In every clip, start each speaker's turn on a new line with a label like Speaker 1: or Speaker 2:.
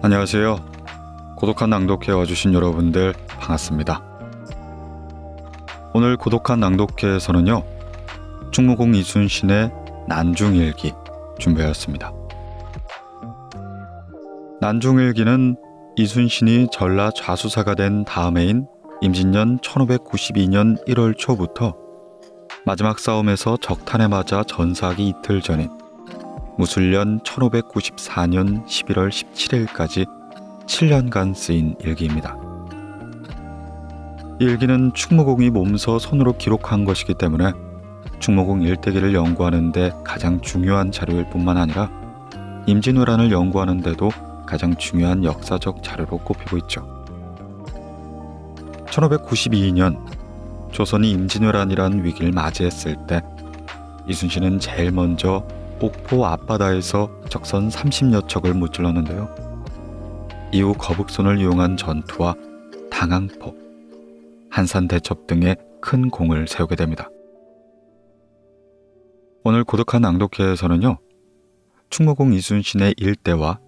Speaker 1: 안녕하세요. 고독한 낭독회 와주신 여러분들 반갑습니다. 오늘 고독한 낭독회에서는요, 충무공 이순신의 난중일기 준비하였습니다. 난중일기는 이순신이 전라 좌수사가 된 다음해인 임진년 1592년 1월 초부터 마지막 싸움에서 적탄에 맞아 전사하기 이틀 전인 무술년 1594년 11월 17일까지 7년간 쓰인 일기입니다. 이 일기는 충무공이 몸소 손으로 기록한 것이기 때문에 충무공 일대기를 연구하는 데 가장 중요한 자료일 뿐만 아니라 임진왜란을 연구하는 데도 가장 중요한 역사적 자료로 꼽히고 있죠. 1592년 조선이 임진왜란이란 위기를 맞이했을 때 이순신은 제일 먼저 옥포 앞바다에서 적선 30여 척을 무찔렀는데요. 이후 거북손을 이용한 전투와 당항포, 한산대첩 등의 큰 공을 세우게 됩니다. 오늘 고독한 낭독회에서는요, 충무공 이순신의 일대와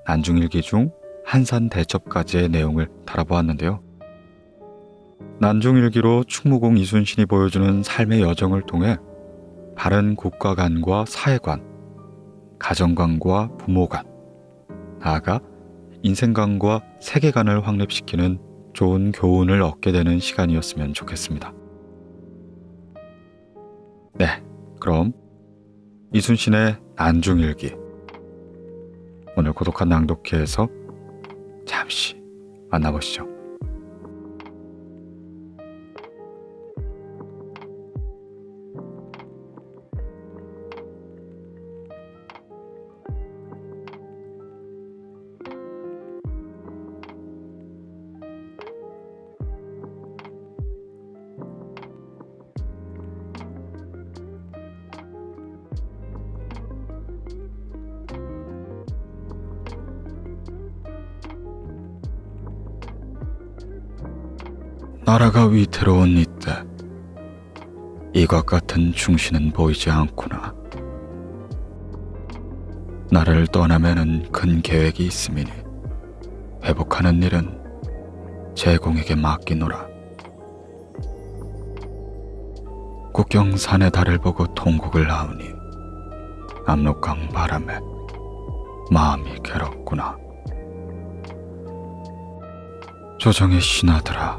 Speaker 1: 난중일기 중 한산대첩까지의 내용을 다뤄보았는데요. 난중일기로 충무공 이순신이 보여주는 삶의 여정을 통해 바른 국가관과 사회관, 가정관과 부모관, 나아가 인생관과 세계관을 확립시키는 좋은 교훈을 얻게 되는 시간이었으면 좋겠습니다. 네, 그럼 이순신의 난중일기, 오늘 고독한 낭독회에서 잠시 만나보시죠. 나라가 위태로운 이때 이것 같은 충신은 보이지 않구나. 나라를 떠나면은 큰 계획이 있음이니 회복하는 일은 제공에게 맡기노라. 국경산의 달을 보고 통곡을 하오니 압록강 바람에 마음이 괴롭구나. 조정의 신하들아,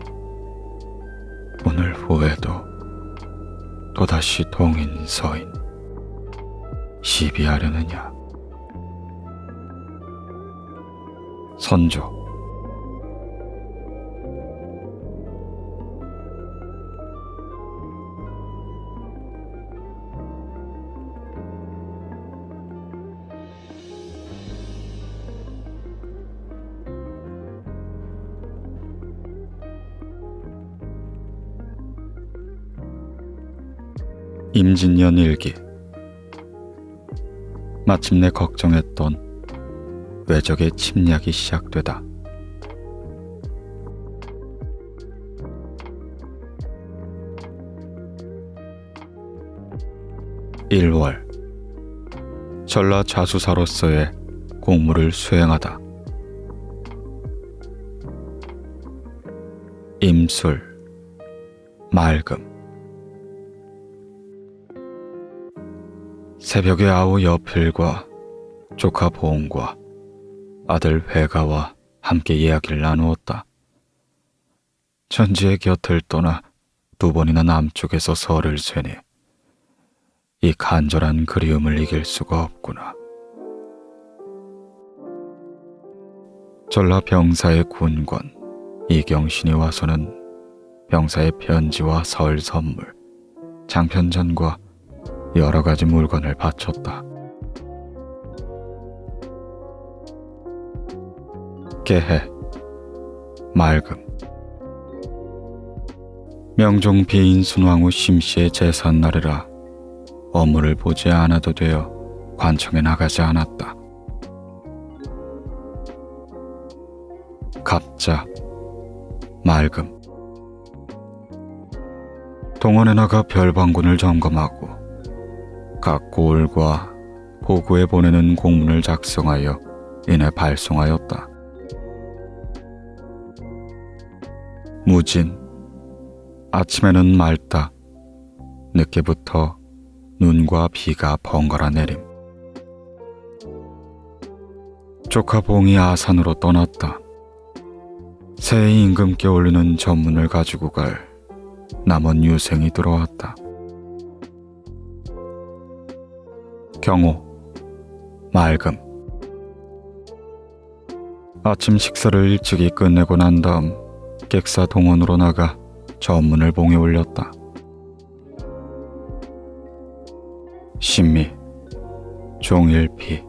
Speaker 1: 오늘 후에도 또다시 동인 서인 시비하려느냐. 선조. 임진년 일기. 마침내 걱정했던 외적의 침략이 시작되다. (1월) 전라 좌수사로서의 공무를 수행하다. 임술, 맑음. 새벽에 아우 여필과 조카 보응과 아들 회가와 함께 이야기를 나누었다. 천지의 곁을 떠나 두 번이나 남쪽에서 설을 쇠니 이 간절한 그리움을 이길 수가 없구나. 전라 병사의 군관 이경신이 와서는 병사의 편지와 설 선물, 장편전과 여러 가지 물건을 바쳤다. 개해, 맑음. 명종 비인 순왕후 심씨의 제삿날이라 업무를 보지 않아도 되어 관청에 나가지 않았다. 갑자, 맑음. 동원에 나가 별방군을 점검하고 각 고을과 포구에 보내는 공문을 작성하여 이내 발송하였다. 무진. 아침에는 맑다. 늦게부터 눈과 비가 번갈아 내림. 조카 봉이 아산으로 떠났다. 새해 임금께 올리는 전문을 가지고 갈 남원 유생이 들어왔다. 경호, 맑음. 아침 식사를 일찍이 끝내고 난 다음 객사 동원으로 나가 전문을 봉에 올렸다. 신미, 종일피.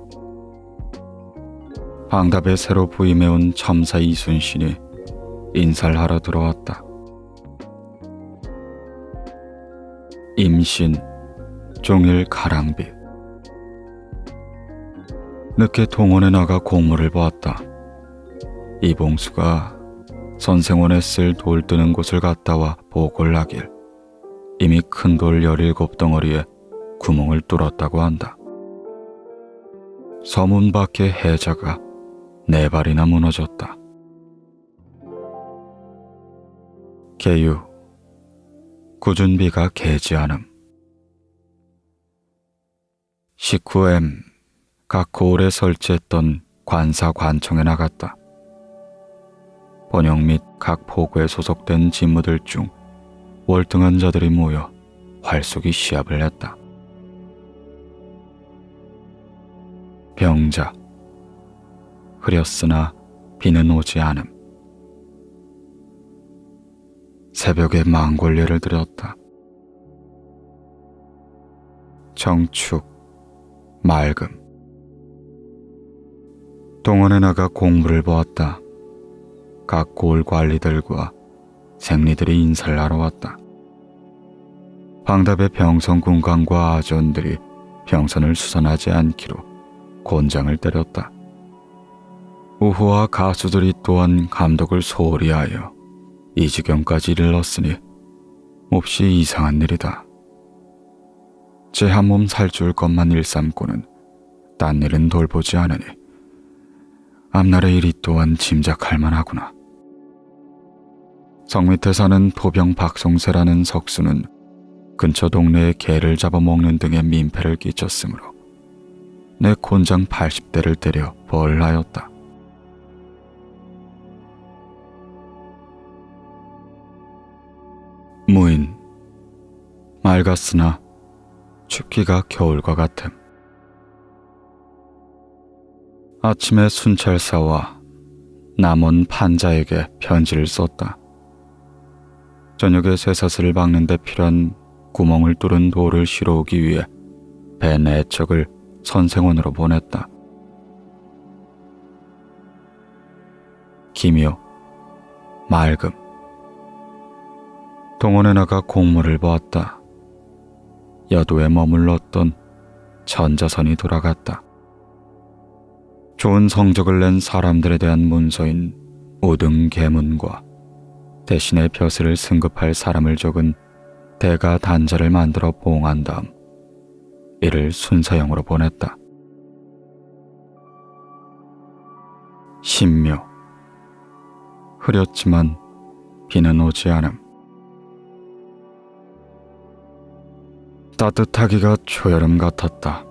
Speaker 1: 방답에 새로 부임해온 첨사 이순신이 인사를 하러 들어왔다. 임신, 종일 가랑비. 늦게 동원에 나가 공무를 보았다. 이봉수가 선생원에 쓸 돌 뜨는 곳을 갔다 와 보고를 하길 이미 큰 돌 17덩어리에 구멍을 뚫었다고 한다. 서문 밖의 해자가 4발이나 무너졌다. 계유, 꾸준비가 개지하름. 식후엠, 각 고을에 설치했던 관사 관청에 나갔다. 번영 및 각 포구에 소속된 직무들 중 월등한 자들이 모여 활쏘기 시합을 했다. 병자, 흐렸으나 비는 오지 않음. 새벽에 망골례를 드렸다. 정축, 맑음. 동원에 나가 공부를 보았다. 각 고을 관리들과 생리들이 인사를 하러 왔다. 방답의 병선 군관과 아전들이 병선을 수선하지 않기로 곤장을 때렸다. 우후와 가수들이 또한 감독을 소홀히 하여 이 지경까지 이르렀으니 몹시 이상한 일이다. 제 한 몸 살줄 것만 일삼고는 딴 일은 돌보지 않으니 앞날의 일이 또한 짐작할 만하구나. 성 밑에 사는 도병 박송세라는 석수는 근처 동네에 개를 잡아먹는 등의 민폐를 끼쳤으므로 내 곤장 80대를 때려 벌하였다. 무인, 맑았으나 춥기가 겨울과 같음. 아침에 순찰사와 남원 판자에게 편지를 썼다. 저녁에 쇠사슬을 박는 데 필요한 구멍을 뚫은 돌을 실어오기 위해 배 4척을 선생원으로 보냈다. 기묘, 맑음. 동원에 나가 공무를 보았다. 여도에 머물렀던 전자선이 돌아갔다. 좋은 성적을 낸 사람들에 대한 문서인 우등계문과 대신에 벼슬을 승급할 사람을 적은 대가 단자를 만들어 봉한 다음 이를 순서형으로 보냈다. 신묘, 흐렸지만 비는 오지 않음. 따뜻하기가 초여름 같았다.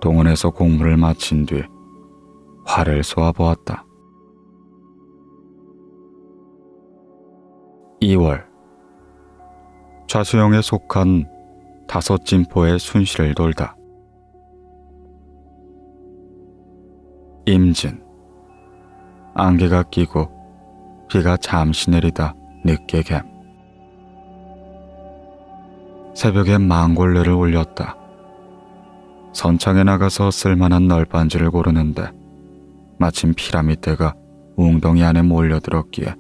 Speaker 1: 동원에서 공부를 마친 뒤 활을 쏘아보았다. 2월, 좌수영에 속한 5진포의 순시를 돌다. 임진, 안개가 끼고 비가 잠시 내리다 늦게 갬. 새벽에 망골례를 올렸다. 선창에 나가서 쓸만한 널빤지를 고르는데 마침 피라미드가 웅덩이 안에 몰려들었기에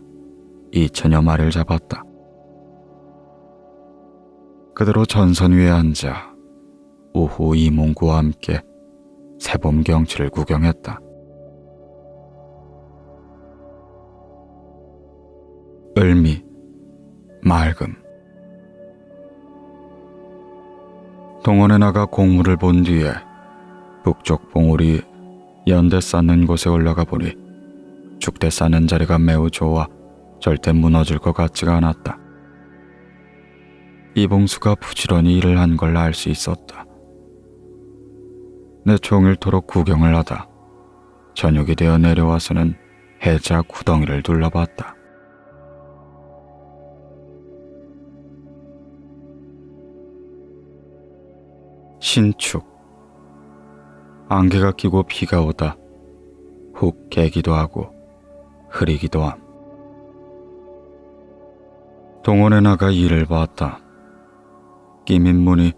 Speaker 1: 2천여 마리를 잡았다. 그대로 전선 위에 앉아 오후 이몽구와 함께 새봄 경치를 구경했다. 을미, 맑음. 동원에 나가 공무를 본 뒤에 북쪽 봉우리 연대 쌓는 곳에 올라가 보니 죽대 쌓는 자리가 매우 좋아 절대 무너질 것 같지가 않았다. 이봉수가 부지런히 일을 한 걸 알 수 있었다. 내 종일토록 구경을 하다 저녁이 되어 내려와서는 해자 구덩이를 둘러봤다. 신축. 안개가 끼고 비가 오다 훅 개기도 하고 흐리기도 함. 동원에 나가 일을 봤다. 끼민문이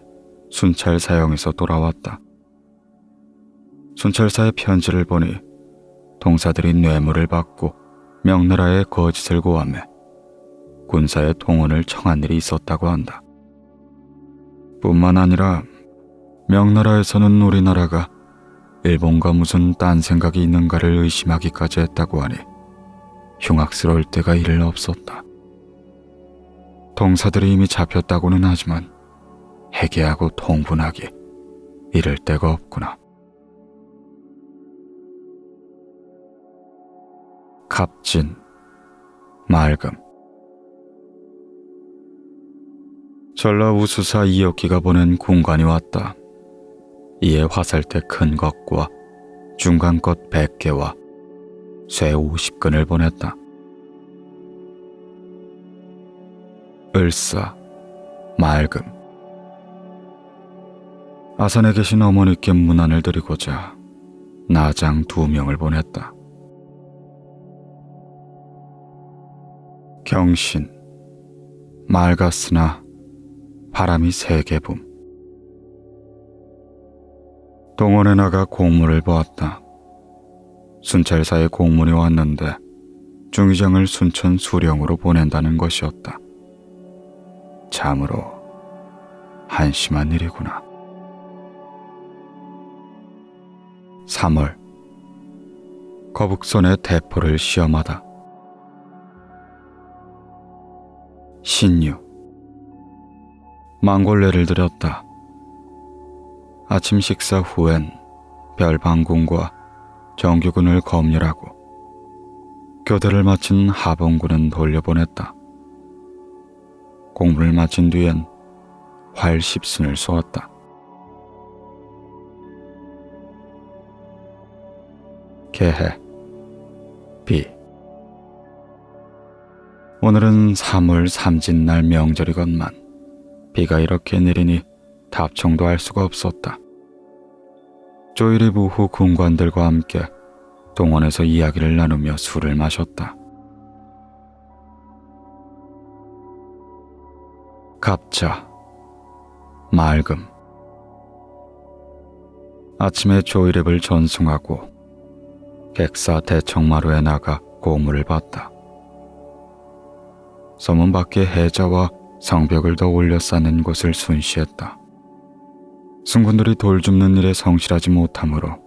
Speaker 1: 순찰사형에서 돌아왔다. 순찰사의 편지를 보니 동사들이 뇌물을 받고 명나라에 거짓을 고하며 군사의 동원을 청한 일이 있었다고 한다. 뿐만 아니라 명나라에서는 우리나라가 일본과 무슨 딴 생각이 있는가를 의심하기까지 했다고 하니 흉악스러울 때가 이를 없었다. 동사들이 이미 잡혔다고는 하지만 해계하고 통분하기 이럴 데가 없구나. 갑진, 맑음. 전라 우수사 이혁기가 보낸 군관이 왔다. 이에 화살대 큰 것과 중간 것 100개와 쇠 50근을 보냈다. 을사, 맑음. 아산에 계신 어머니께 문안을 드리고자 나장 2명을 보냈다. 경신, 맑았으나 바람이 세게 붐. 동원에 나가 공문을 보았다. 순찰사에 공문이 왔는데 중의정을 순천 수령으로 보낸다는 것이었다. 참으로 한심한 일이구나. 3월, 거북선의 대포를 시험하다. 신유, 망골레를 드렸다. 아침 식사 후엔 별방군과 정규군을 검열하고 교대를 마친 하봉군은 돌려보냈다. 공부를 마친 뒤엔 활 10순을 쏘았다. 개해, 비. 오늘은 3월 삼진날 명절이건만 비가 이렇게 내리니 답청도 할 수가 없었다. 조일이 무후 군관들과 함께 동원에서 이야기를 나누며 술을 마셨다. 갑자, 맑음. 아침에 조이랩을 전송하고 객사 대청마루에 나가 고물을 봤다. 서문 밖에 해자와 성벽을 더 올려 쌓는 곳을 순시했다. 순군들이 돌 줍는 일에 성실하지 못하므로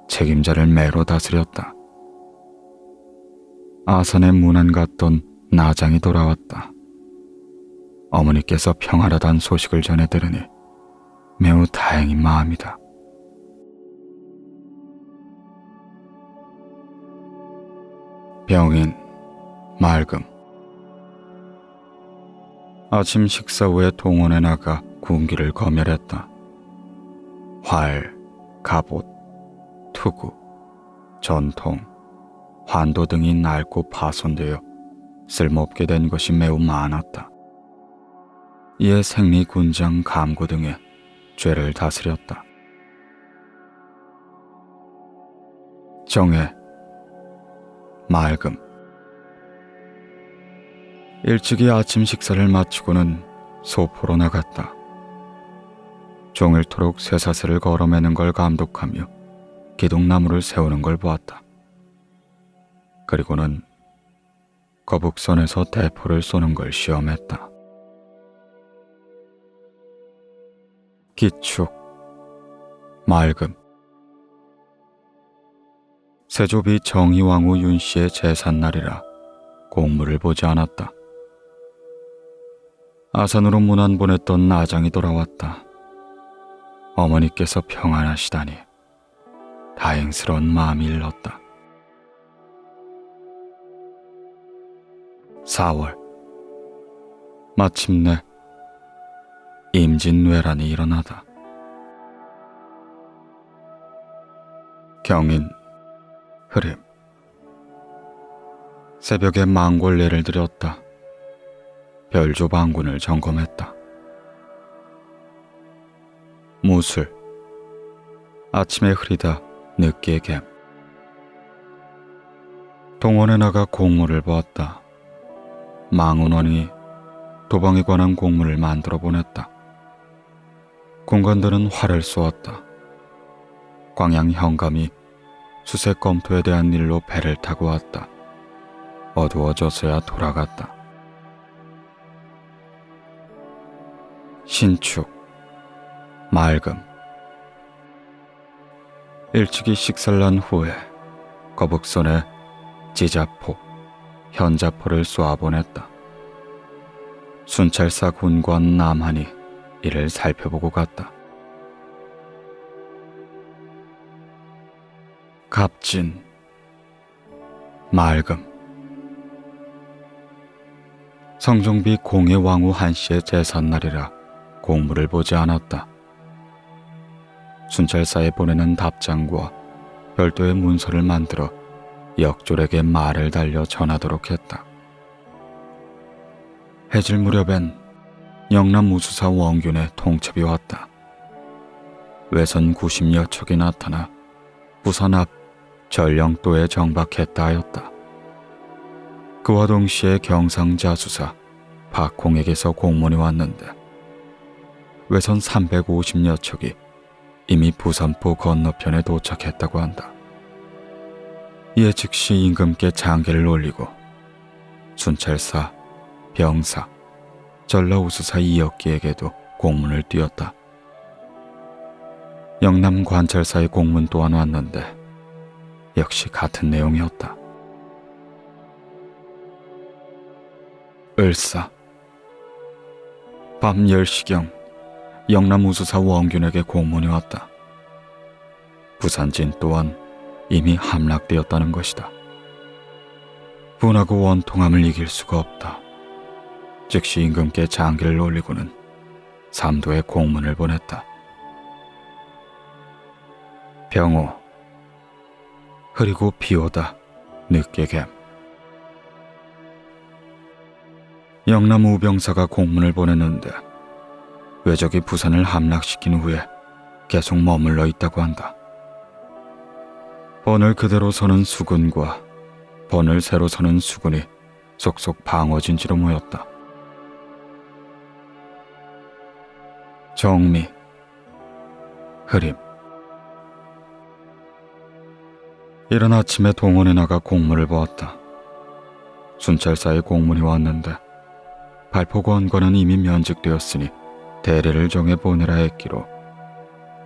Speaker 1: 책임자를 매로 다스렸다. 아산에 문안 갔던 나장이 돌아왔다. 어머니께서 평안하다는 소식을 전해 들으니 매우 다행인 마음이다. 병인, 맑음. 아침 식사 후에 동원에 나가 군기를 검열했다. 활, 갑옷, 투구, 전통, 환도 등이 낡고 파손되어 쓸모없게 된 것이 매우 많았다. 이에 생리, 군장, 감구 등의 죄를 다스렸다. 정해, 맑음. 일찍이 아침 식사를 마치고는 소포로 나갔다. 종일토록 쇠사슬을 걸어매는 걸 감독하며 기둥나무를 세우는 걸 보았다. 그리고는 거북선에서 대포를 쏘는 걸 시험했다. 기축, 맑음. 세조비 정희왕후 윤씨의 제삿날이라 공물을 보지 않았다. 아산으로 문안 보냈던 나장이 돌아왔다. 어머니께서 평안하시다니 다행스러운 마음이 일렀다. 4월. 마침내 임진왜란이 일어나다. 경인, 흐림. 새벽에 망골례를 드렸다. 별조 방군을 점검했다. 무술. 아침에 흐리다 늦게 갬. 동원에 나가 공문을 보았다. 망운원이 도방에 관한 공문을 만들어 보냈다. 군관들은 활을 쏘았다. 광양 현감이 수색 검토에 대한 일로 배를 타고 왔다. 어두워져서야 돌아갔다. 신축, 맑음. 일찍이 식사를 한 후에 거북선에 지자포, 현자포를 쏘아보냈다. 순찰사 군관 남한이 이를 살펴보고 갔다. 갑진, 맑음. 성종비 공의 왕후 한씨의 제삿날이라 공물을 보지 않았다. 순찰사에 보내는 답장과 별도의 문서를 만들어 역졸에게 말을 달려 전하도록 했다. 해질 무렵엔 영남 우수사 원균의 통첩이 왔다. 외선 90여 척이 나타나 부산 앞 전령도에 정박했다 하였다. 그와 동시에 경상자수사 박홍에게서 공문이 왔는데 외선 350여 척이 이미 부산포 건너편에 도착했다고 한다. 이에 즉시 임금께 장계를 올리고 순찰사, 병사, 전라우수사 이역기에게도 공문을 띄웠다. 영남 관찰사의 공문 또한 왔는데 역시 같은 내용이었다. 을사. 밤 10시경 영남 우수사 원균에게 공문이 왔다. 부산진 또한 이미 함락되었다는 것이다. 분하고 원통함을 이길 수가 없다. 즉시 임금께 장기를 올리고는 삼도에 공문을 보냈다. 병호. 흐리고 비오다 늦게 갬. 영남 우병사가 공문을 보냈는데 왜적이 부산을 함락시킨 후에 계속 머물러 있다고 한다. 번을 그대로 서는 수군과 번을 새로 서는 수군이 속속 방어진지로 모였다. 정미, 흐림. 이른 아침에 동원에 나가 공문을 보았다. 순찰사의 공문이 왔는데 발포권과는 이미 면직되었으니 대리를 정해 보내라 했기로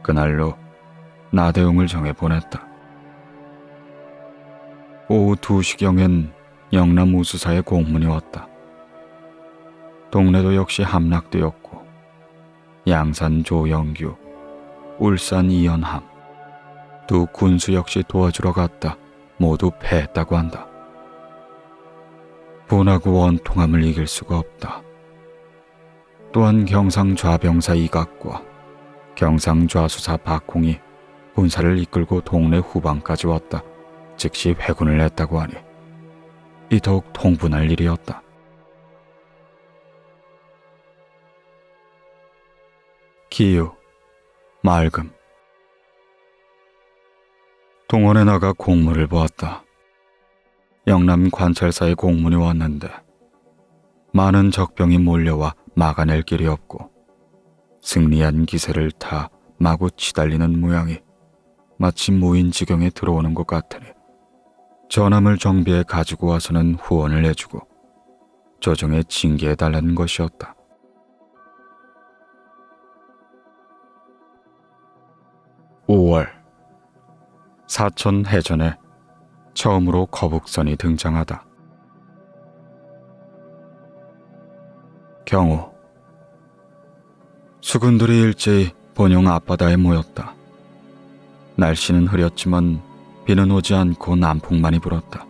Speaker 1: 그날로 나대웅을 정해 보냈다. 오후 2시경엔 영남 우수사의 공문이 왔다. 동래도 역시 함락되었고 양산 조영규, 울산 이연함, 두 군수 역시 도와주러 갔다 모두 패했다고 한다. 분하고 원통함을 이길 수가 없다. 또한 경상좌병사 이각과 경상좌수사 박홍이 군사를 이끌고 동래 후방까지 왔다 즉시 회군을 냈다고 하니 이 더욱 통분할 일이었다. 기유, 맑음. 동원에 나가 공문을 보았다. 영남 관찰사의 공문이 왔는데 많은 적병이 몰려와 막아낼 길이 없고 승리한 기세를 타 마구 치달리는 모양이 마치 무인지경에 들어오는 것 같으니 전함을 정비해 가지고 와서는 후원을 해주고 조정에 징계해달라는 것이었다. (5월) 사천 해전에 처음으로 거북선이 등장하다. 경우. 수군들이 일제히 본영 앞바다에 모였다. 날씨는 흐렸지만 비는 오지 않고 남풍만이 불었다.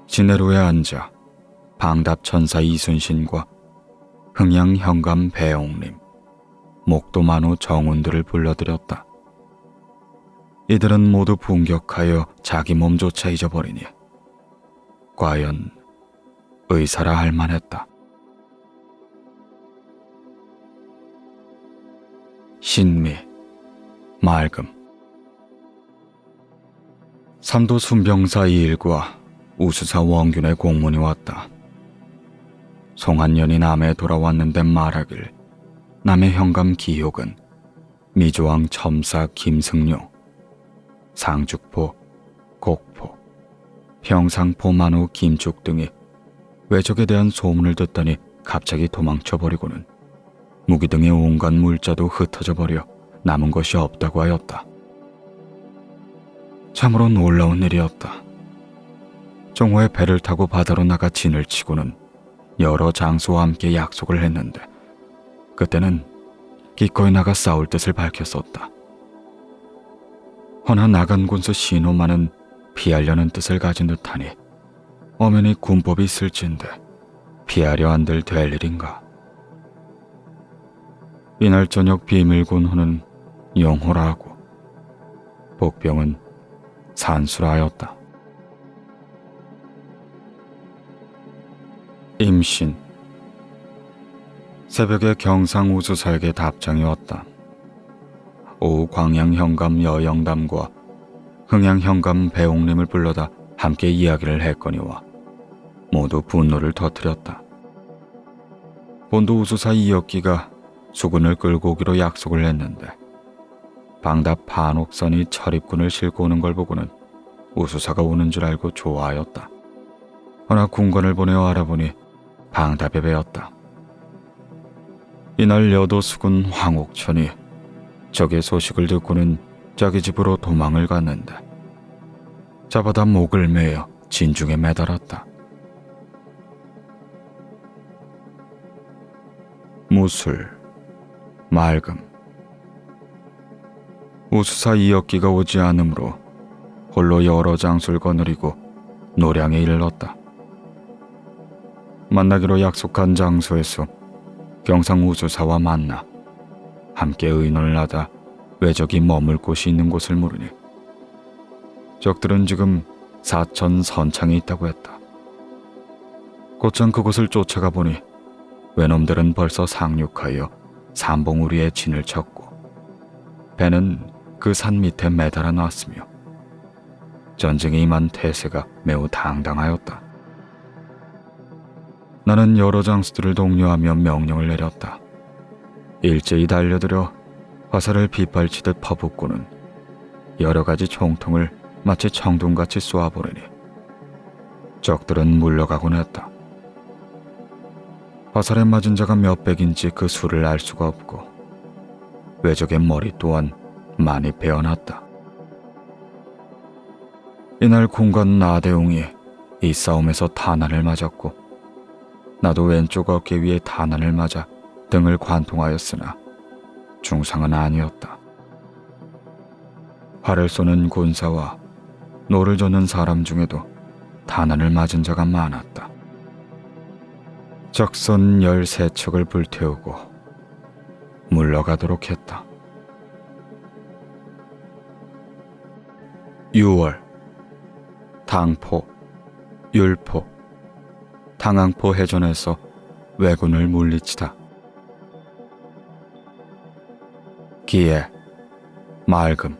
Speaker 1: 지내로에 앉아 방답천사 이순신과 흥양 현감 배옥림, 목도만호 정운들을 불러들였다. 이들은 모두 분격하여 자기 몸조차 잊어버리니 과연 의사라 할 만했다. 신미, 맑음. 삼도 순병사 이일과 우수사 원균의 공문이 왔다. 송한년이 남해에 돌아왔는데 말하길 남해 현감 기욕은 미조왕 첨사 김승룡, 상죽포, 곡포, 평상포 만호 김죽 등이 외적에 대한 소문을 듣더니 갑자기 도망쳐버리고는 무기 등의 온갖 물자도 흩어져 버려 남은 것이 없다고 하였다. 참으로 놀라운 일이었다. 정오에 배를 타고 바다로 나가 진을 치고는 여러 장수와 함께 약속을 했는데 그때는 기꺼이 나가 싸울 뜻을 밝혔었다. 허나 나간 군수 신호만은 피하려는 뜻을 가진 듯하니 엄연히 군법이 있을진데 피하려 한들 될 일인가. 이날 저녁 비밀군호는 영호라 하고 복병은 산수라 하였다. 임신. 새벽에 경상 우수사에게 답장이 왔다. 오후 광양 현감 여영담과 흥양 현감 배옥림을 불러다 함께 이야기를 했거니와 모두 분노를 터뜨렸다. 본도 우수사 이역기가 수군을 끌고 오기로 약속을 했는데 방답 반옥선이 철입군을 싣고 오는 걸 보고는 우수사가 오는 줄 알고 좋아하였다. 허나 군관을 보내어 알아보니 방답에 배었다. 이날 여도 수군 황옥천이 적의 소식을 듣고는 자기 집으로 도망을 갔는데 잡아다 목을 매어 진중에 매달았다. 무술, 맑음. 우수사 이역기가 오지 않으므로 홀로 여러 장수를 거느리고 노량에 이르렀다. 만나기로 약속한 장소에서 경상 우수사와 만나 함께 의논을 하다 외적이 머물 곳이 있는 곳을 물으니 적들은 지금 사천 선창에 있다고 했다. 곧장 그곳을 쫓아가 보니 외놈들은 벌써 상륙하여 삼봉우리에 진을 쳤고 배는 그 산 밑에 매달아 놨으며 전쟁에 임한 태세가 매우 당당하였다. 나는 여러 장수들을 독려하며 명령을 내렸다. 일제히 달려들어 화살을 빗발치듯 퍼붓고는 여러 가지 총통을 마치 청둥같이 쏘아보려니 적들은 물러가곤 했다. 화살에 맞은 자가 몇 백인지 그 수를 알 수가 없고 외적의 머리 또한 많이 베어났다. 이날 군관 나대웅이 이 싸움에서 탄환을 맞았고 나도 왼쪽 어깨 위에 탄환을 맞아 등을 관통하였으나 중상은 아니었다. 활을 쏘는 군사와 노를 젓는 사람 중에도 탄환을 맞은 자가 많았다. 적선 13척을 불태우고 물러가도록 했다. 6월 당포, 율포, 당항포 해전에서 왜군을 물리치다. 기해, 맑음.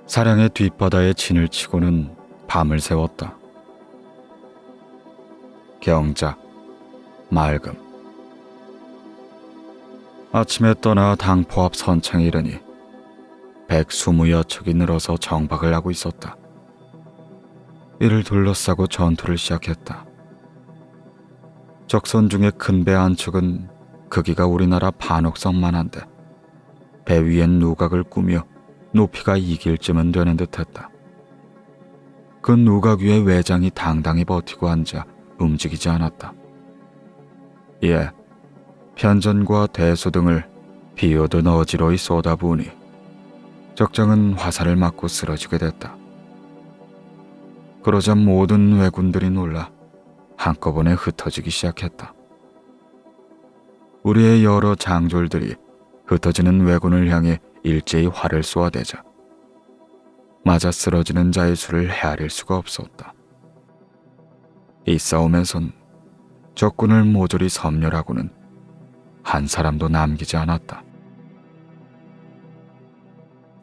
Speaker 1: 사량의 뒷바다에 진을 치고는 밤을 새웠다. 경자, 맑음. 아침에 떠나 당포 앞 선창에 이르니 120여 척이 늘어서 정박을 하고 있었다. 이를 둘러싸고 전투를 시작했다. 적선 중에 큰 배 한 척은 크기가 우리나라 반옥선만한데 배 위엔 누각을 꾸며 높이가 이길 쯤은 되는 듯했다. 그 누각 위에 외장이 당당히 버티고 앉아 움직이지 않았다. 이에 편전과 대수 등을 비오듯 어지러이 쏟아부으니 적장은 화살을 맞고 쓰러지게 됐다. 그러자 모든 왜군들이 놀라 한꺼번에 흩어지기 시작했다. 우리의 여러 장졸들이 흩어지는 왜군을 향해 일제히 활을 쏘아대자 맞아 쓰러지는 자의 수를 헤아릴 수가 없었다. 이 싸움에선 적군을 모조리 섬멸하고는 한 사람도 남기지 않았다.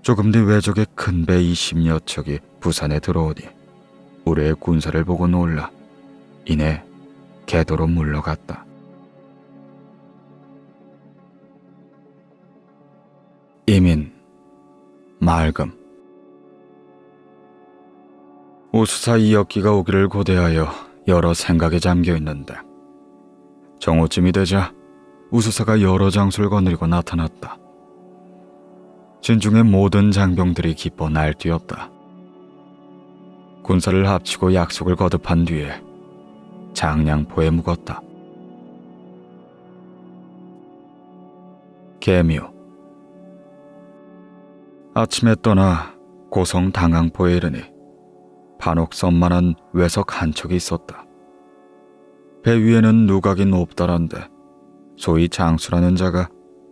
Speaker 1: 조금 뒤 외적의 큰 배 20여 척이 부산에 들어오니 우리의 군사를 보고 놀라 이내 궤도로 물러갔다. 이민, 맑음. 우수사 2학기가 오기를 고대하여 여러 생각에 잠겨 있는데 정오쯤이 되자 우수사가 여러 장소를 거느리고 나타났다. 진중의 모든 장병들이 기뻐 날뛰었다. 군사를 합치고 약속을 거듭한 뒤에 장량포에 묵었다. 계묘. 아침에 떠나 고성 당항포에 이르니 반옥선만한 외석 한 척이 있었다. 배 위에는 누각이 높다란데 소위 장수라는 자가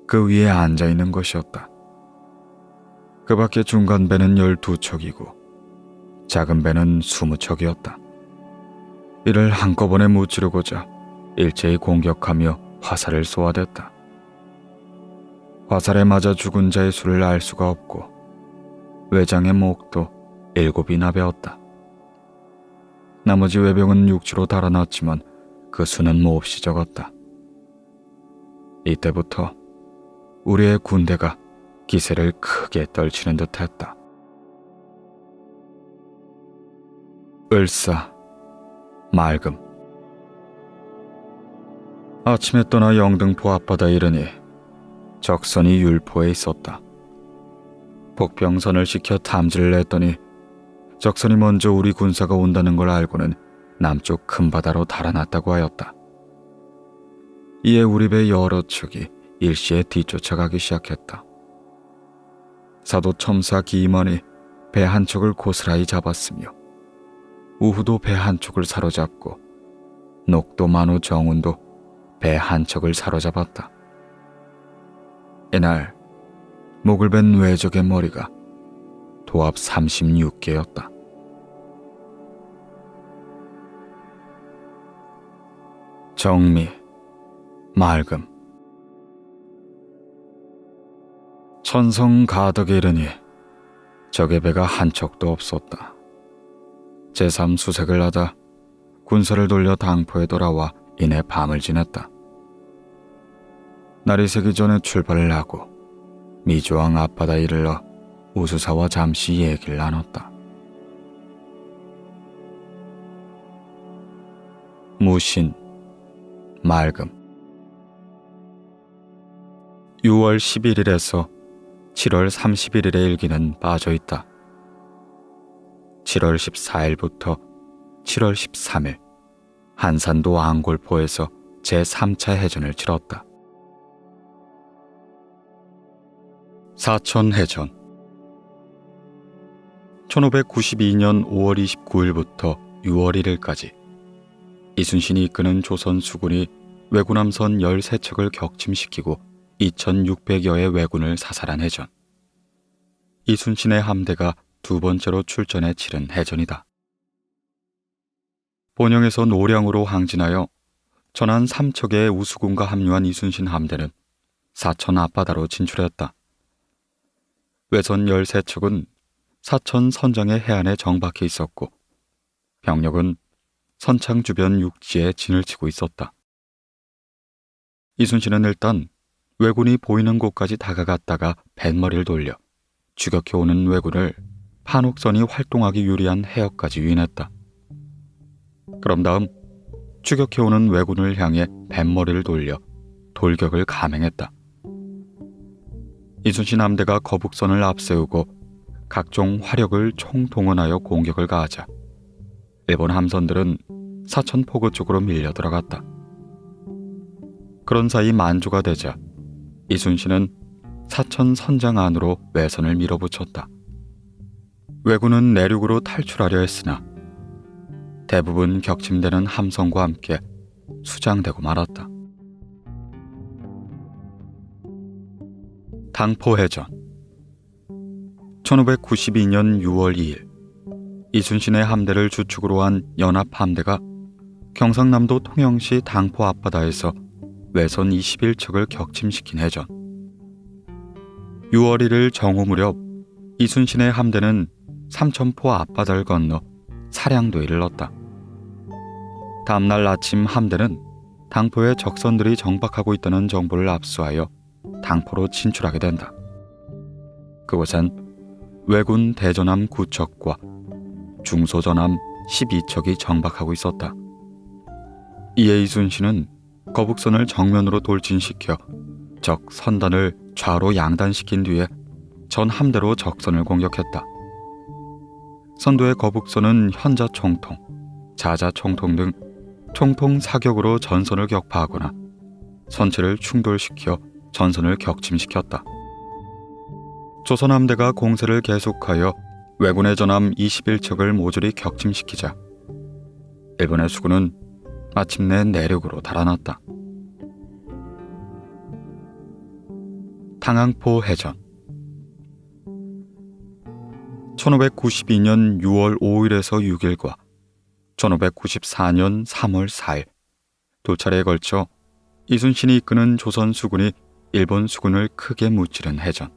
Speaker 1: 그 위에 앉아있는 것이었다. 그 밖에 중간 배는 12척이고 작은 배는 20척이었다. 이를 한꺼번에 무찌르고자 일제히 공격하며 화살을 쏘아댔다. 화살에 맞아 죽은 자의 수를 알 수가 없고 외장의 목도 7이나 베었다. 나머지 외병은 육지로 달아났지만 그 수는 몹시 적었다. 이때부터 우리의 군대가 기세를 크게 떨치는 듯했다. 을사, 맑음. 아침에 떠나 영등포 앞바다에 이르니 적선이 율포에 있었다. 복병선을 시켜 탐지를 했더니 적선이 먼저 우리 군사가 온다는 걸 알고는 남쪽 큰 바다로 달아났다고 하였다. 이에 우리 배 여러 척이 일시에 뒤쫓아가기 시작했다. 사도 첨사 기만이 배 한 척을 고스란히 잡았으며 우후도 배 한 척을 사로잡고 녹도 만우 정운도 배 한 척을 사로잡았다. 이날 목을 벤 외적의 머리가 도합 36개였다. 정미, 맑음. 천성 가덕에 이르니 적의 배가 한 척도 없었다. 제3수색을 하다 군사를 돌려 당포에 돌아와 이내 밤을 지냈다. 날이 새기 전에 출발을 하고 미조항 앞바다에 이르러 우수사와 잠시 얘기를 나눴다. 무신, 맑음. 6월 11일에서 7월 31일의 일기는 빠져있다. 7월 14일부터 7월 13일 한산도 앙골포에서 제3차 해전을 치렀다. 사천해전. 1592년 5월 29일부터 6월 1일까지 이순신이 이끄는 조선 수군이 왜구남선 13척을 격침시키고 2600여의 왜군을 사살한 해전. 이순신의 함대가 두 번째로 출전해 치른 해전이다. 본영에서 노량으로 항진하여 전한 3척의 우수군과 합류한 이순신 함대는 사천 앞바다로 진출했다. 외선 13척은 사천 선장의 해안에 정박해 있었고 병력은 선창 주변 육지에 진을 치고 있었다. 이순신은 일단 왜군이 보이는 곳까지 다가갔다가 뱃머리를 돌려 추격해오는 왜군을 판옥선이 활동하기 유리한 해역까지 유인했다. 그런 다음 추격해오는 왜군을 향해 뱃머리를 돌려 돌격을 감행했다. 이순신 함대가 거북선을 앞세우고 각종 화력을 총동원하여 공격을 가하자 일본 함선들은 사천 포구 쪽으로 밀려 들어갔다. 그런 사이 만조가 되자 이순신은 사천 선장 안으로 외선을 밀어붙였다. 왜군은 내륙으로 탈출하려 했으나 대부분 격침되는 함성과 함께 수장되고 말았다. 당포해전. 1592년 6월 2일 이순신의 함대를 주축으로 한 연합함대가 경상남도 통영시 당포 앞바다에서 외선 21척을 격침시킨 해전. 6월 1일 정오 무렵 이순신의 함대는 삼천포 앞바다를 건너 사량도에 이르렀다. 다음날 아침 함대는 당포에 적선들이 정박하고 있다는 정보를 압수하여 당포로 진출하게 된다. 그곳엔 왜군 대전함 9척과 중소전함 12척이 정박하고 있었다. 이에 이순신은 거북선을 정면으로 돌진시켜 적 선단을 좌로 양단시킨 뒤에 전 함대로 적선을 공격했다. 선두의 거북선은 현자 총통, 자자 총통 등 총통 사격으로 전선을 격파하거나 선체를 충돌시켜 전선을 격침시켰다. 조선 함대가 공세를 계속하여 왜군의 전함 21척을 모조리 격침시키자 일본의 수군은 마침내 내륙으로 달아났다. 당항포 해전. 1592년 6월 5일에서 6일과 1594년 3월 4일 두 차례에 걸쳐 이순신이 이끄는 조선 수군이 일본 수군을 크게 무찌른 해전.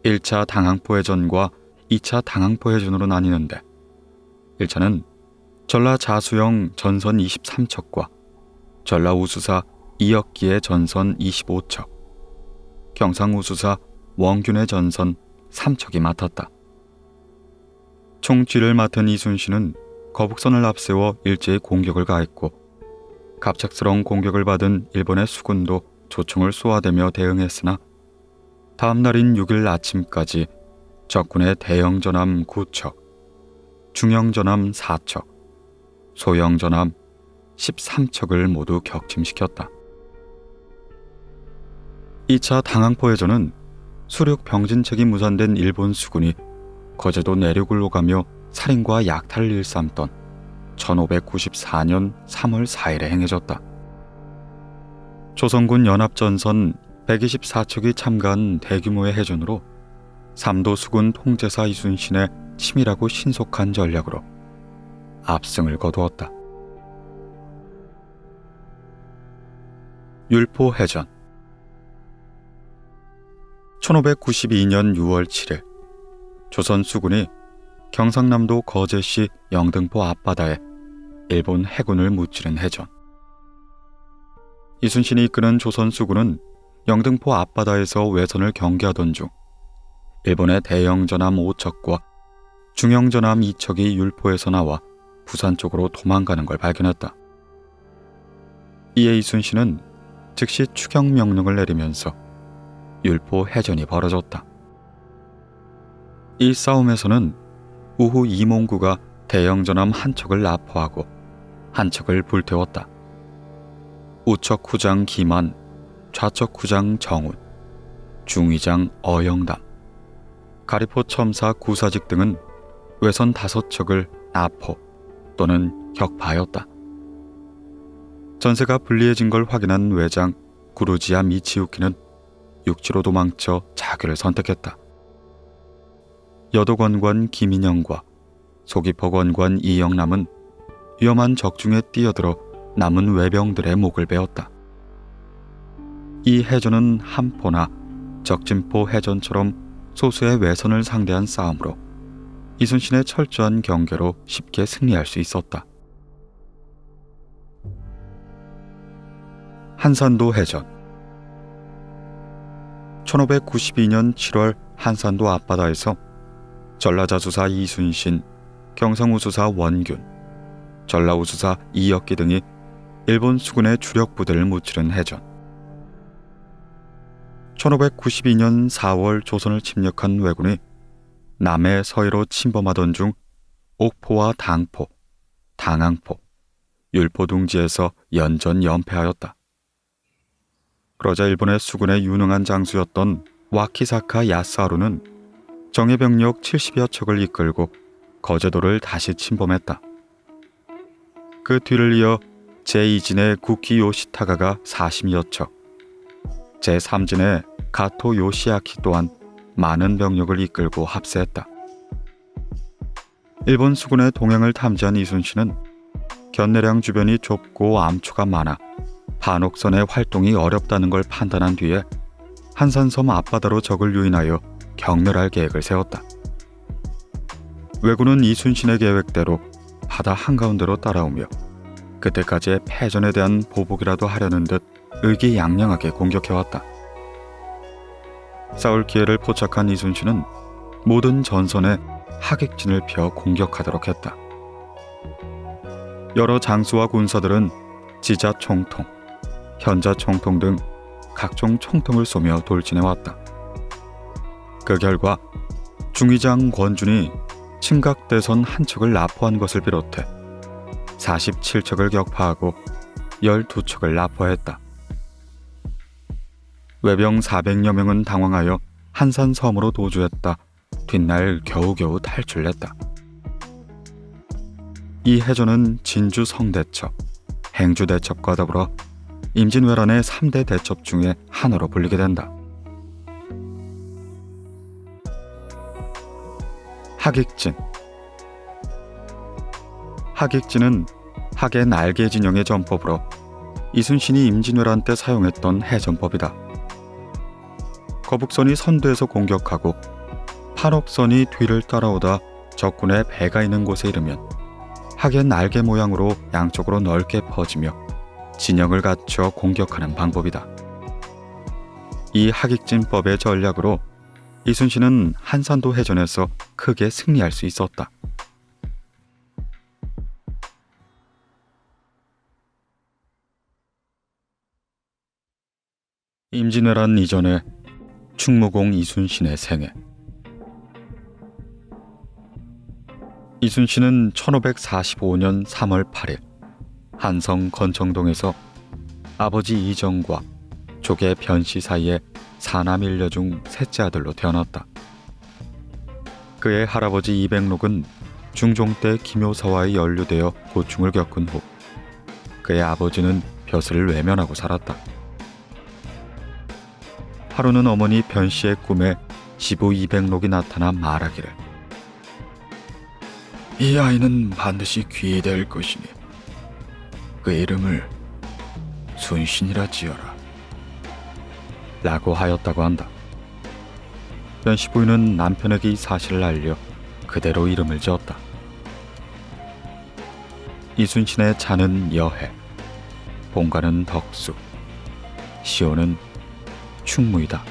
Speaker 1: 1차 당항포 해전과 2차 당항포 해전으로 나뉘는데 1차는 전라 자수영 전선 23척과 전라 우수사 이역기의 전선 25척, 경상 우수사 원균의 전선 3척이 맡았다. 총쥐를 맡은 이순신은 거북선을 앞세워 일제히 공격을 가했고 갑작스러운 공격을 받은 일본의 수군도 조총을 쏘아대며 대응했으나 다음 날인 6일 아침까지 적군의 대형 전함 9척, 중형 전함 4척, 소형 전함 13척을 모두 격침시켰다. 2차 당항포 해전은 수륙 병진책이 무산된 일본 수군이 거제도 내륙을 오가며 살인과 약탈을 일삼던 1594년 3월 4일에 행해졌다. 조선군 연합전선 124척이 참가한 대규모의 해전으로 삼도 수군 통제사 이순신의 치밀하고 신속한 전략으로 압승을 거두었다. 율포 해전. 1592년 6월 7일 조선 수군이 경상남도 거제시 영등포 앞바다에 일본 해군을 무찌른 해전. 이순신이 이끄는 조선 수군은 영등포 앞바다에서 외선을 경계하던 중 일본의 대형 전함 5척과 중형 전함 2척이 율포에서 나와 부산 쪽으로 도망가는 걸 발견했다. 이에 이순신은 즉시 추격 명령을 내리면서 율포 해전이 벌어졌다. 이 싸움에서는 우후 이몽구가 대형 전함 한 척을 납포하고 한 척을 불태웠다. 우척 후장 기만, 좌척 후장 정운, 중위장 어영담, 가리포 첨사 구사직 등은 외선 5척을 납포 또는 격파하였다. 전세가 불리해진 걸 확인한 외장 구루지야 미치유키는 육지로 도망쳐 자교를 선택했다. 여도건관 김인영과 소기포건관 이영남은 위험한 적중에 뛰어들어 남은 외병들의 목을 베었다. 이 해전은 함포나 적진포 해전처럼 소수의 외선을 상대한 싸움으로 이순신의 철저한 경계로 쉽게 승리할 수 있었다. 한산도 해전. 1592년 7월 한산도 앞바다에서 전라자수사 이순신, 경상우수사 원균, 전라우수사 이역기 등이 일본 수군의 주력 부대를 무찌른 해전. 1592년 4월 조선을 침략한 왜군이 남해 서해로 침범하던 중 옥포와 당포, 당항포, 율포 둥지에서 연전 연패하였다. 그러자 일본의 수군의 유능한 장수였던 와키사카 야스하루는 정예병력 70여 척을 이끌고 거제도를 다시 침범했다. 그 뒤를 이어 제2진의 구키 요시타가가 사심이었죠. 제3진의 가토 요시아키 또한 많은 병력을 이끌고 합세했다. 일본 수군의 동행을 탐지한 이순신은 견내량 주변이 좁고 암초가 많아 반옥선의 활동이 어렵다는 걸 판단한 뒤에 한산섬 앞바다로 적을 유인하여 경멸할 계획을 세웠다. 왜군은 이순신의 계획대로 바다 한가운데로 따라오며 그때까지의 패전에 대한 보복이라도 하려는 듯 의기양양하게 공격해왔다. 싸울 기회를 포착한 이순신은 모든 전선에 하객진을 펴 공격하도록 했다. 여러 장수와 군사들은 지자 총통, 현자 총통 등 각종 총통을 쏘며 돌진해왔다. 그 결과 중위장 권준이 침각대선 한 척을 납포한 것을 비롯해 47척을 격파하고 12척을 납포했다. 외병 400여 명은 당황하여 한산섬으로 도주했다. 뒷날 겨우겨우 탈출했다. 이 해전은 진주 성대첩, 행주 대첩과 더불어 임진왜란의 3대 대첩 중에 하나로 불리게 된다. 하객진. 하객진은 학의 날개 진영의 전법으로 이순신이 임진왜란 때 사용했던 해전법이다. 거북선이 선두에서 공격하고 판옥선이 뒤를 따라오다 적군의 배가 있는 곳에 이르면 학의 날개 모양으로 양쪽으로 넓게 퍼지며 진영을 갖춰 공격하는 방법이다. 이 하객진법의 전략으로 이순신은 한산도 해전에서 크게 승리할 수 있었다. 임진왜란 이전에 충무공 이순신의 생애. 이순신은 1545년 3월 8일 한성 건청동에서 아버지 이정과 조계 변씨 사이에 사남 일녀 중 셋째 아들로 태어났다. 그의 할아버지 이백록은 중종 때 김효사와의 연루되어 고충을 겪은 후 그의 아버지는 벼슬을 외면하고 살았다. 하루는 어머니 변씨의 꿈에 시부 이백록이 나타나 말하기를, 이 아이는 반드시 귀히 될 것이니 그 이름을 순신이라 지어라 라고 하였다고 한다. 변씨 부인은 남편에게 이 사실을 알려 그대로 이름을 지었다. 이순신의 자는 여해, 본가는 덕수, 시호는 충무이다.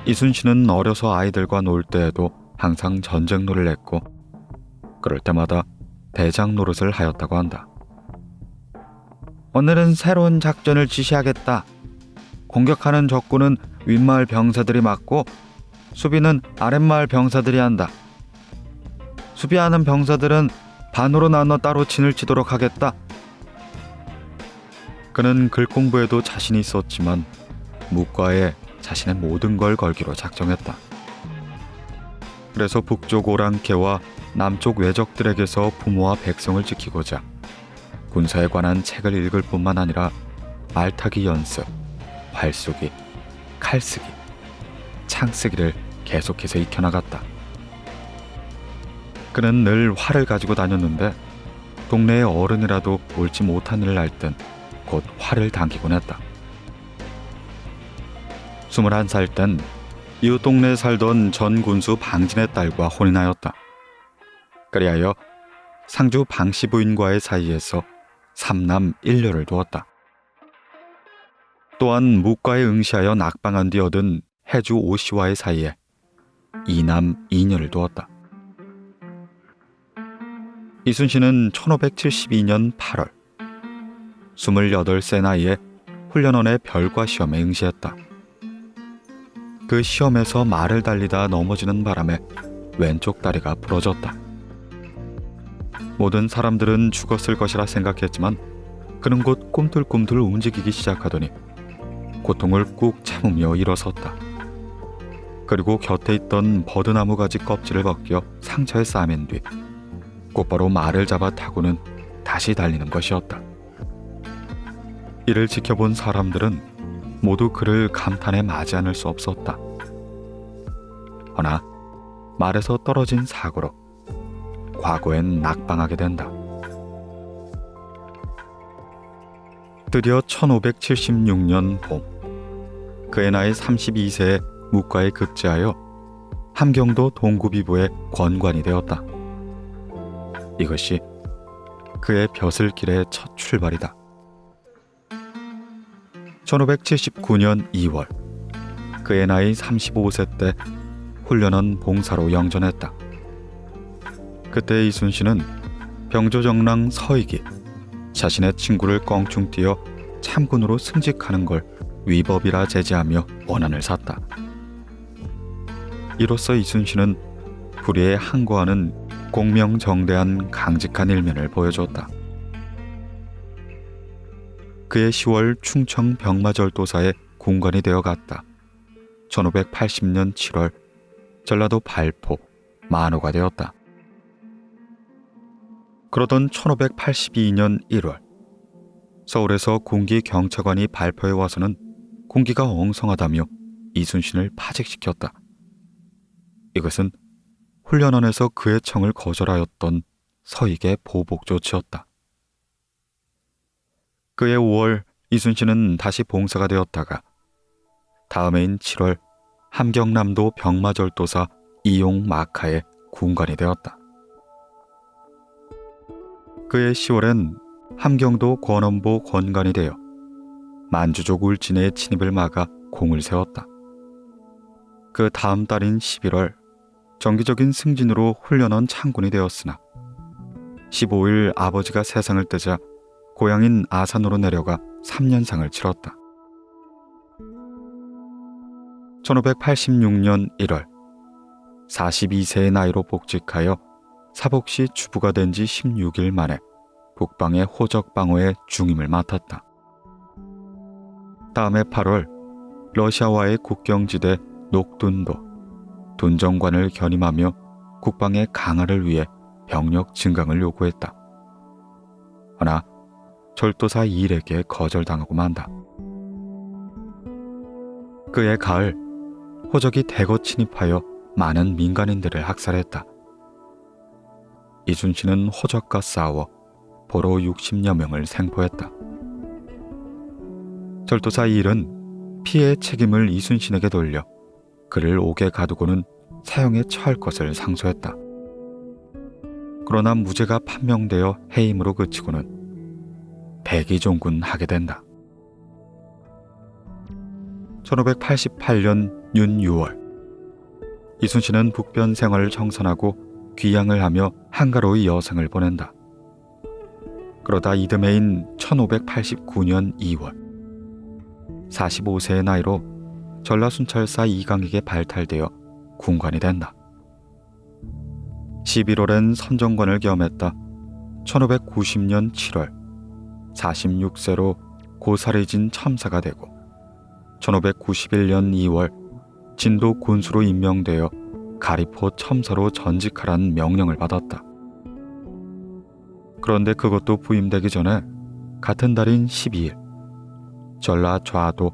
Speaker 1: 이순신은 어려서 아이들과 놀 때에도 항상 전쟁노를 했고 그럴 때마다 대장 노릇을 하였다고 한다. 오늘은 새로운 작전을 지시하겠다. 공격하는 적군은 윗마을 병사들이 맡고 수비는 아랫마을 병사들이 한다. 수비하는 병사들은 반으로 나눠 따로 진을 치도록 하겠다. 그는 글 공부에도 자신이 있었지만 묵과에 자신의 모든 걸 걸기로 작정했다. 그래서 북쪽 오랑캐와 남쪽 외적들에게서 부모와 백성을 지키고자 군사에 관한 책을 읽을 뿐만 아니라 말타기 연습, 활쏘기, 칼쓰기, 창쓰기를 계속해서 익혀나갔다. 그는 늘 활을 가지고 다녔는데 동네의 어른이라도 옳지 못한 일을 할 땐 곧 활을 당기곤 했다. 21살 땐 이웃 동네에 살던 전 군수 방진의 딸과 혼인하였다. 그리하여 상주 방씨 부인과의 사이에서 3남 1녀를 두었다. 또한 묵과에 응시하여 낙방한 뒤 얻은 해주 오씨와의 사이에 2남 2녀를 두었다. 이순신은 1572년 8월 28세 나이에 훈련원의 별과 시험에 응시했다. 그 시험에서 말을 달리다 넘어지는 바람에 왼쪽 다리가 부러졌다. 모든 사람들은 죽었을 것이라 생각했지만 그는 곧 꿈틀꿈틀 움직이기 시작하더니 고통을 꾹 참으며 일어섰다. 그리고 곁에 있던 버드나무 가지 껍질을 벗겨 상처에 싸맨 뒤 곧바로 말을 잡아 타고는 다시 달리는 것이었다. 이를 지켜본 사람들은 모두 그를 감탄에 마지 않을 수 없었다. 허나 말에서 떨어진 사고로 과거엔 낙방하게 된다. 드디어 1576년 봄, 그의 나이 32세에 묵과에 급제하여 함경도 동구비부의 권관이 되었다. 이것이 그의 벼슬길의 첫 출발이다. 1579년 2월, 그의 나이 35세 때 훈련원 봉사로 영전했다. 그때 이순신은 병조정랑 서익이 자신의 친구를 껑충 뛰어 참군으로 승직하는 걸 위법이라 제지하며 원한을 샀다. 이로써 이순신은 불의에 항거하는 공명정대한 강직한 일면을 보여줬다. 그의 10월 충청 병마절도사의 군관이 되어갔다. 1580년 7월 전라도 발포 만호가 되었다. 그러던 1582년 1월 서울에서 군기 경차관이 발포에 와서는 군기가 엉성하다며 이순신을 파직시켰다. 이것은 훈련원에서 그의 청을 거절하였던 서익의 보복 조치였다. 그해 5월 이순신은 다시 봉사가 되었다가 다음 해인 7월 함경남도 병마절도사 이용 마카의 군관이 되었다. 그해 10월엔 함경도 권원보 권관이 되어 만주족 울진의 침입을 막아 공을 세웠다. 그 다음 달인 11월 정기적인 승진으로 훈련원 창군이 되었으나 15일 아버지가 세상을 떼자 고향인 아산으로 내려가 3년상을 치렀다. 1586년 1월 42세의 나이로 복직하여 사복시 주부가 된 지 16일 만에 북방의 호적방어의 중임을 맡았다. 다음해 8월 러시아와의 국경지대 녹둔도 둔정관을 견임하며 국방의 강화를 위해 병력 증강을 요구했다. 허나 절도사 이일에게 거절당하고 만다. 그해 가을 호적이 대거 침입하여 많은 민간인들을 학살했다. 이순신은 호적과 싸워 보로 60여 명을 생포했다. 절도사 이일은 피해의 책임을 이순신에게 돌려 그를 옥에 가두고는 사형에 처할 것을 상소했다. 그러나 무죄가 판명되어 해임으로 그치고는 백의종군하게 된다. 1588년 윤 6월 이순신은 북변 생활을 청산하고 귀양을 하며 한가로이 여생을 보낸다. 그러다 이듬해인 1589년 2월 45세의 나이로 전라순찰사 이강에게 발탈되어 군관이 된다. 11월엔 선정관을 겸했다. 1590년 7월 46세로 고사리진 첨사가 되고 1591년 2월 진도 군수로 임명되어 가리포 첨사로 전직하라는 명령을 받았다. 그런데 그것도 부임되기 전에 같은 달인 12일 전라 좌도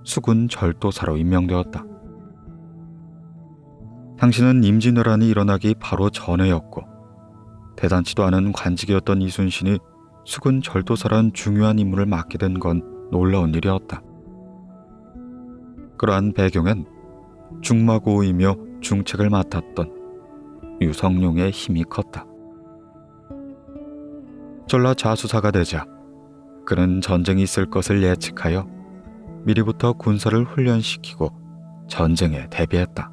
Speaker 1: 수군 절도사로 임명되었다. 당신은 임진왜란이 일어나기 바로 전에였고 대단치도 않은 관직이었던 이순신이 수군 절도사란 중요한 임무를 맡게 된 건 놀라운 일이었다. 그러한 배경엔 중마고이며 중책을 맡았던 유성룡의 힘이 컸다. 전라 좌수사가 되자 그는 전쟁이 있을 것을 예측하여 미리부터 군사를 훈련시키고 전쟁에 대비했다.